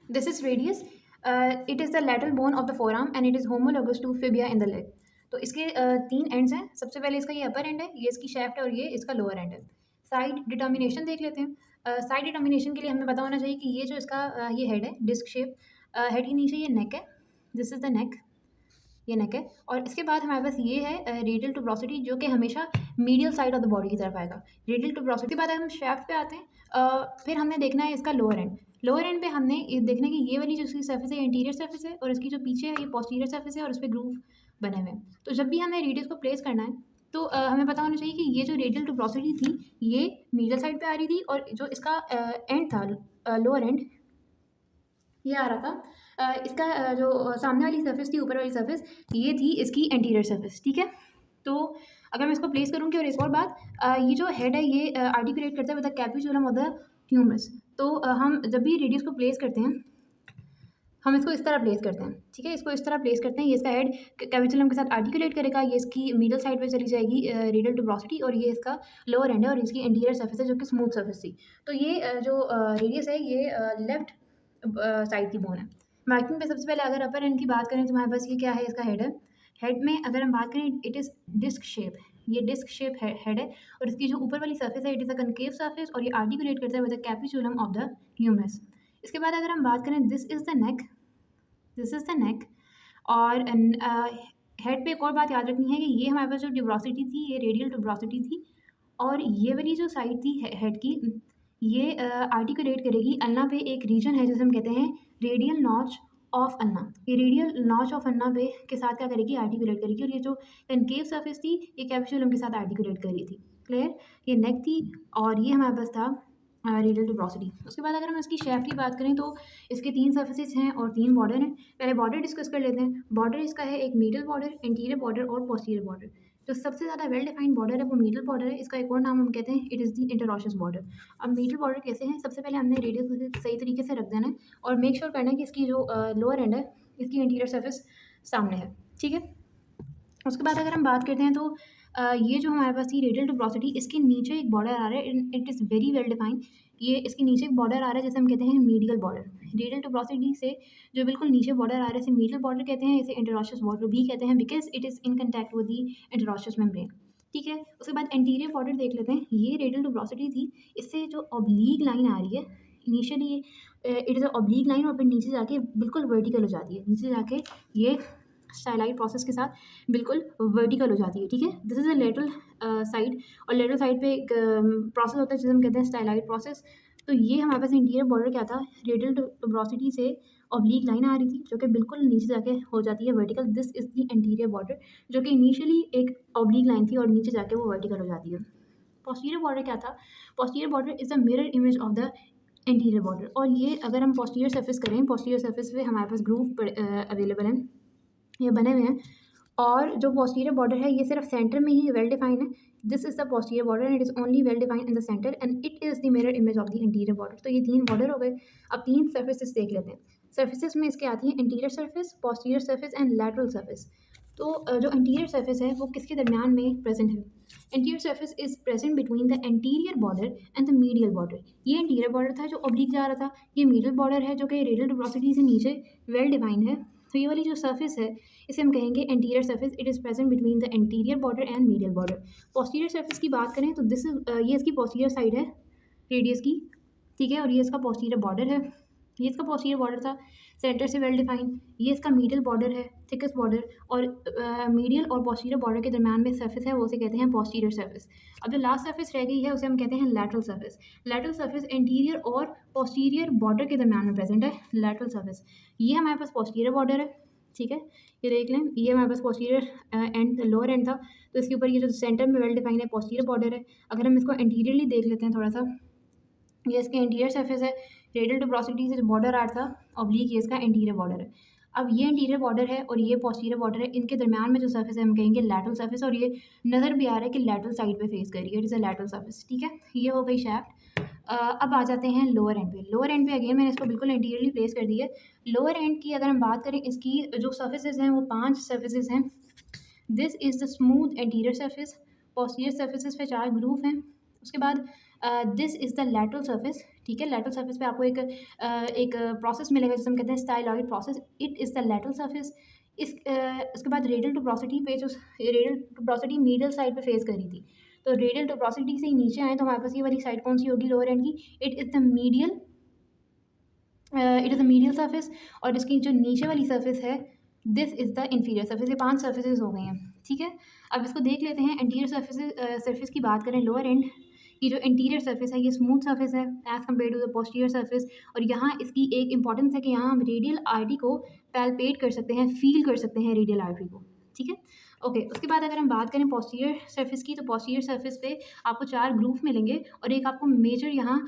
This is radius, it is the lateral bone of the forearm and it is homologous to fibula in the leg. तो इसके तीन ends हैं। सबसे पहले इसका ये अपर एंड है, ये इसकी शेफ्ट है और ये इसका लोअर एंड है। साइड डिटर्मिनेशन देख लेते हैं। साइड डिटर्मिनेशन के लिए हमें पता होना चाहिए कि ये जो इसका ये हेड है डिस्क शेप, हेड के नीचे ये नेक है, दिस इज द नेक, ये नेक है। और इसके बाद हमारे पास ये है रेडियल टुब्रोसिटी, जो कि हमेशा medial side of the body की तरफ आएगा। रेडियल टुब्रोसिटी के बाद हम शेफ्ट पे आते हैं। फिर हमने देखना है इसका लोअर एंड। लोअर एंड पे हमने ये देखना है कि ये वाली जो इसकी सर्फेस है इंटीरियर सर्फेस है और इसकी जो पीछे है ये पोस्टीरियर सर्फेस है और उस पर ग्रूव बने हुए हैं। तो जब भी हमें रेडियस को प्लेस करना है तो हमें पता होना चाहिए कि ये जो रेडियल टुब्रोसिटी थी ये मीडियल साइड पे आ रही थी और जो इसका एंड था लोअर एंड ये आ रहा था इसका जो सामने वाली सर्फेस थी, ऊपर वाली सर्फेस, ये थी इसकी एंटीरियर सर्फेस। ठीक है, तो अगर मैं इसको प्लेस करूँगी और एक और बात, ये जो हेड है ये आर्टिकुलेट करता है with the capitulum of the humerus. तो हम जब भी रेडियस को प्लेस करते हैं हम इसको इस तरह प्लेस करते हैं। ठीक है, इसको इस तरह प्लेस करते हैं, ये इसका हेड कैपिचुलम के साथ आर्टिकुलेट करेगा, ये इसकी मिडल साइड पे चली जाएगी रेडियल टुब्रोसिटी, और ये इसका लोअर एंड है और इसकी एंटीरियर सर्फेस है जो कि स्मूथ सर्फेस थी। तो ये जो रेडियस है ये लेफ्ट साइड की बोन है। मार्किंग पे सबसे पहले अगर अपर एंड की बात करें तो हमारे पास ये क्या है, इसका हेड है। हेड में अगर हम बात करें इट इज़ डिस्क शेप, ये डिस्क शेप हेड है और इसकी जो ऊपर वाली सर्फेस है it is a concave surface और ये आर्टिकुलेट करता है with the capitulum of the humerus. इसके बाद अगर हम बात करें this is the neck, this is the neck. और हेड पे एक और बात याद रखनी है कि ये हमारे पास जो ट्यूब्रोसिटी थी ये रेडियल ट्यूब्रोसिटी थी और ये वाली जो साइड थी हेड की ये आर्टिकुलेट करेगी अल्ना पे, एक रीजन है जिसे हम कहते हैं रेडियल नॉच ऑफ अन्ना। ये रेडियल नॉच ऑफ अन्ना पे के साथ क्या करेगी, आर्टिकुलेट करेगी। और ये जो कनकेव सरफेस थी ये कैपिचुलम के साथ आर्टिकुलेट कर रही थी। क्लियर, ये नेक थी और ये हमारे पास था रेडियल टुब्रोसिटी। उसके बाद अगर हम इसकी शेप की बात करें तो इसके तीन सर्फेसेस हैं और तीन बॉर्डर हैं। पहले बॉर्डर डिस्कस कर लेते हैं। बॉर्डर इसका है एक मिडल बॉर्डर, इंटीरियर बॉर्डर और पोस्टीरियर बॉर्डर। जो सबसे ज़्यादा वेल डिफाइंड बॉर्डर है वो मिडल बॉर्डर है। इसका एक और नाम हम कहते हैं इट इज़ द इंटरऑशियस बॉर्डर। अब मिडल बॉर्डर कैसे हैं, सबसे पहले हमने रेडियस को सही तरीके से रख देना है और मेक श्योर करना है कि इसकी जो लोअर एंड है इसकी इंटीरियर सर्फेस सामने है। ठीक है, उसके बाद अगर हम बात करते हैं तो ये जो हमारे पास थी रेडियल टुब्रोसिटी, इसके नीचे एक बॉर्डर आ रहा है, it is very well defined. ये इसके नीचे एक बॉर्डर आ रहा है जिसे हम कहते हैं मीडियल बॉर्डर। रेडियल टुब्रोसिटी से जो बिल्कुल नीचे बॉर्डर आ रहा है इसे मीडियल बॉर्डर कहते हैं, इसे इंटरऑशियस बॉर्डर भी कहते हैं because it is in contact with the interosseous membrane. ठीक है, उसके बाद एंटीरियर बॉर्डर देख लेते हैं। ये रेडियल टुब्रोसिटी थी, इससे जो ऑब्लीक लाइन आ रही है initially it is a oblique line और फिर नीचे जाके बिल्कुल वर्टिकल हो जाती है, नीचे जाके ये स्टाइलाइट प्रोसेस के साथ बिल्कुल वर्टिकल हो जाती है। ठीक है, this is a lateral side और लेटरल साइड पे एक प्रोसेस होता है जिसे हम कहते हैं स्टाइलाइट प्रोसेस। तो ये हमारे पास इंटीरियर बॉर्डर क्या था, रेडियल टुब्रोसिटी से ऑब्लीक लाइन आ रही थी जो कि बिल्कुल नीचे जाके हो जाती है vertical. This is the interior border जो कि इनिशियली एक ऑब्लीक लाइन थी और नीचे जाके वो वर्टिकल हो जाती है। पोस्टीरियर बॉर्डर क्या था, posterior border is the mirror image of the interior border. और ये अगर हम पोस्टीरियर सर्फेस करें, पोस्टीरियर सर्फेस पे हमारे पास ग्रूव अवेलेबल हैं, ये बने हुए हैं। और जो पोस्टीरियर बॉर्डर है ये सिर्फ सेंटर में ही वेल डिफाइंड है। This is the posterior border and it is only well defined in the centre and it is the mirror image of the interior border. तो ये तीन बॉर्डर हो गए। अब तीन सर्फेसेस देख लेते हैं। सर्फेसेस में इसके आती हैं interior surface, posterior surface and lateral surface. तो जो इंटीरियर सर्फेस है वो किसके दरमियान में प्रेजेंट है, interior surface is present between the interior border and the medial border. ये इंटीरियर बॉर्डर था जो ऑब्लिक जा रहा था, ये मीडियल बॉर्डर है जो कि रेडियल टुब्रोसिटी से नीचे वेल डिफाइंड है। तो ये वाली जो सर्फेस है इसे हम कहेंगे interior surface, it is present between the interior border and medial border. Posterior surface की बात करें तो दिस इज ये इसकी पोस्टीरियर साइड है रेडियस की। ठीक है, और ये इसका पोस्टीरियर बॉर्डर है, ये इसका पोस्टीरियर बॉर्डर था सेंटर से वेल डिफाइंड। ये इसका मीडियल बॉर्डर है, थिकेस्ट बॉर्डर, और मीडियल और पोस्टीरियर बॉर्डर के दरम्यान में सर्फेस है वो उसे कहते हैं पोस्टीरियर सर्फेस। अब जो लास्ट सर्फेस रह गई है उसे हम कहते हैं lateral surface. Lateral surface interior और पोस्टीरियर बॉर्डर के दरम्यान में प्रेजेंट है लैटरल सर्फेस। ये हमारे पास पोस्टीरियर बॉर्डर है। ठीक है, ये देख लें, ये हमारे पास पोस्टीरियर एंड लोअर एंड था, तो इसके ऊपर ये जो सेंटर में वेल डिफाइंड है पोस्टीरियर बॉर्डर है। अगर हम इसको इंटीरियरली देख लेते हैं थोड़ा सा, ये इसके इंटीरियर सर्फेस है, रेडियल टुब्रोसिटी से जो बॉर्डर आ रहा था ऑब्लिक, ये इसका इंटीरियर बॉर्डर है। अब ये इंटीरियर बॉर्डर है और ये पोस्टीरियर बॉर्डर है, इनके दरमियान में जो सर्फेस है हम कहेंगे लैटरल सर्फेस। और ये नज़र भी आ रहा है कि लैटरल साइड पे फेस कर रही है, it is a lateral surface. ठीक है, ये हो गई शैफ्ट। अब आ जाते हैं लोअर एंड पे। लोअर एंड पे अगेन मैंने इसको बिल्कुल इंटीरियरली प्लेस कर दी है। लोअर एंड की अगर हम बात करें, इसकी जो सर्फेसेज हैं वो 5 सर्फेसेज हैं। This is the smooth interior surface, posterior surfaces पे 4 ग्रूव हैं। उसके बाद this is the lateral surface. ठीक है। लैटरल सर्फेस पे आपको एक प्रोसेस मिलेगा जिसे हम कहते हैं styloid process. It is the lateral surface. उसके बाद रेडियल टुब्रोसिटी पे जो रेडियल टुब्रोसिटी मीडियल साइड पे फेस कर रही थी, तो रेडियल टुब्रोसिटी से ही नीचे आए तो हमारे पास ये वाली साइड कौन सी होगी लोअर एंड की? It is the medial surface. और इसकी जो नीचे वाली सर्फेस है, this is the inferior surface. ये 5 सर्फेसेस हो गई हैं, ठीक है। अब इसको देख लेते हैं। एंटीरियर सर्फेस की बात करें, लोअर एंड की जो इंटीरियर सर्फेस है ये स्मूथ सर्फेस है as compare to the posterior surface. और यहाँ इसकी एक इंपॉर्टेंस है कि यहाँ हम रेडियल आर्टरी को पैल्पेट कर सकते हैं, फील कर सकते हैं रेडियल आर्टरी को, ठीक है। ओके, उसके बाद अगर हम बात करें पोस्टीरियर सर्फेस की, तो पोस्टीरियर सर्फेस पे आपको 4 ग्रूव मिलेंगे और एक आपको मेजर यहाँ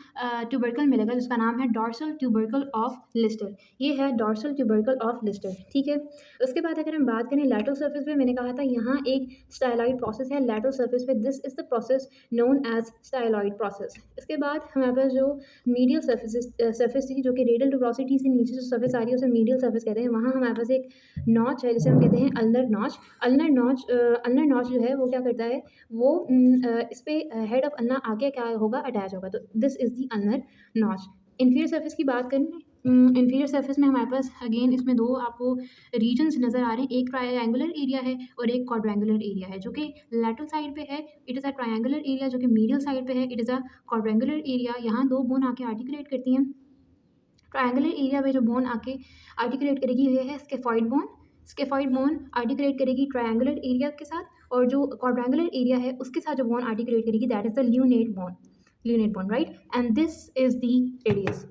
ट्यूबरकल मिलेगा जिसका नाम है डॉर्सल ट्यूबरकल ऑफ लिस्टर। ये है डॉर्सल ट्यूबरकल ऑफ लिस्टर, ठीक है। उसके बाद अगर हम बात करें लैटरल सर्फेस पे, मैंने कहा था यहाँ एक स्टाइलॉइड प्रोसेस है लैटरल सर्फेस पे। This is the process known as styloid process. इसके बाद हमारे पास जो मीडियल सर्फेस थी, जो कि रेडियल टुब्रोसिटी से नीचे जो सर्फेस आ रही है उसे मीडियल सर्फेस कहते हैं। वहाँ हमारे पास एक नॉच है जिसे हम कहते हैं अल्नर नॉच। अल्नर नॉच जो है वो क्या करता है, वो इस पे हेड ऑफ अल्नर आगे क्या होगा, अटैच होगा। तो this is the ulnar notch. Inferior surface की बात करें, इंफीरियर सर्फेस में हमारे पास अगेन इसमें 2 आपको रीजन्स नज़र आ रहे हैं। एक ट्रायंगुलर एरिया है और एक क्वाड्रेंगुलर एरिया है। जो कि लैटरल साइड पे है it is a triangular area, जो कि मीडियल साइड पे है it is a quadrangular area. यहाँ 2 बोन आके आर्टिकुलेट करती हैं। ट्रायंगुलर एरिया में जो बोन आके आर्टिकुलेट करेगी ये है scaphoid bone. Scaphoid bone articulate करेगी ट्रायंगुलर एरिया के साथ, और जो क्वाड्रेंगुलर एरिया है उसके साथ जो बोन आर्टिकुलेट करेगी that is the lunate bone. Right, and this is the radius.